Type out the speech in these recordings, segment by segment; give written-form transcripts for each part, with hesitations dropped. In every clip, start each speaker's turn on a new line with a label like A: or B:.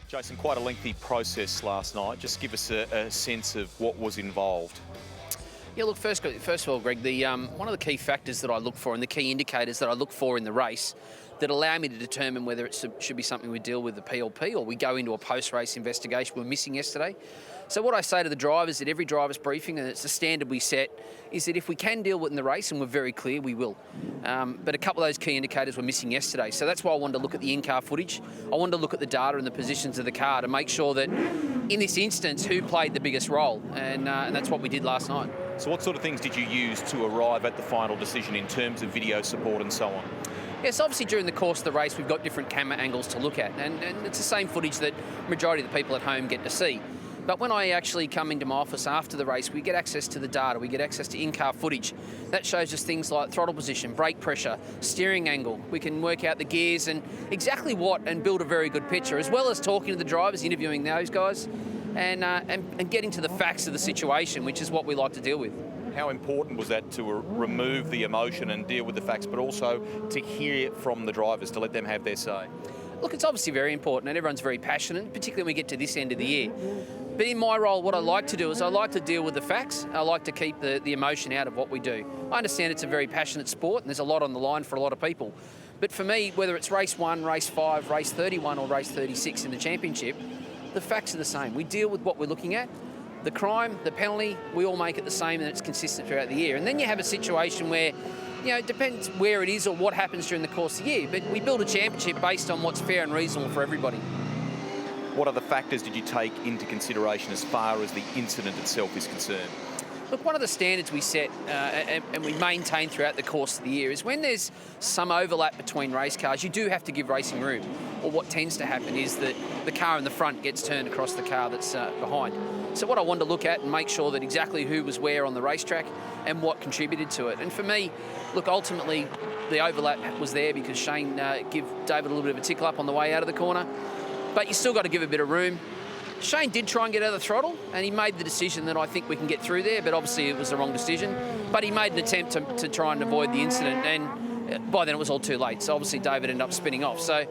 A: Jason, quite a lengthy process last night. Just give us a sense of what was involved.
B: Yeah, look, first of all, Greg, one of the key factors that I look for and the key indicators that I look for in the race that allow me to determine whether it should be something we deal with the PLP or we go into a post-race investigation we're missing yesterday. So what I say to the drivers at every driver's briefing, and it's a standard we set, is that if we can deal with it in the race, and we're very clear, we will. But a couple of those key indicators were missing yesterday. So that's why I wanted to look at the in-car footage. I wanted to look at the data and the positions of the car to make sure that, in this instance, who played the biggest role. And that's what we did last night.
A: So what sort of things did you use to arrive at the final decision in terms of video support and so on?
B: Yes, obviously during the course of the race we've got different camera angles to look at, and it's the same footage that the majority of the people at home get to see. But when I actually come into my office after the race, we get access to the data, we get access to in-car footage. That shows us things like throttle position, brake pressure, steering angle. We can work out the gears and exactly what, and build a very good picture, as well as talking to the drivers, interviewing those guys, and getting to the facts of the situation, which is what we like to deal with.
A: How important was that to remove the emotion and deal with the facts, but also to hear from the drivers, to let them have their say?
B: Look, it's obviously very important, and everyone's very passionate, particularly when we get to this end of the year. But in my role, what I like to do is I like to deal with the facts. I like to keep the emotion out of what we do. I understand it's a very passionate sport, and there's a lot on the line for a lot of people. But for me, whether it's race 1, race 5, race 31 or race 36 in the championship, the facts are the same. We deal with what we're looking at. The crime, the penalty, we all make it the same, and it's consistent throughout the year. And then you have a situation where, it depends where it is or what happens during the course of the year, but we build a championship based on what's fair and reasonable for everybody.
A: What other factors did you take into consideration as far as the incident itself is concerned?
B: Look, one of the standards we set and we maintain throughout the course of the year is when there's some overlap between race cars, you do have to give racing room. Or what tends to happen is that the car in the front gets turned across the car that's behind. So what I wanted to look at and make sure that exactly who was where on the racetrack and what contributed to it. And for me, look, ultimately the overlap was there because Shane gave David a little bit of a tickle up on the way out of the corner. But you still got to give a bit of room. Shane did try and get out of the throttle, and he made the decision that I think we can get through there, but obviously it was the wrong decision. But he made an attempt to try and avoid the incident, and by then it was all too late. So obviously David ended up spinning off. So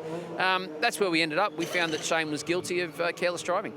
B: that's where we ended up. We found that Shane was guilty of careless driving.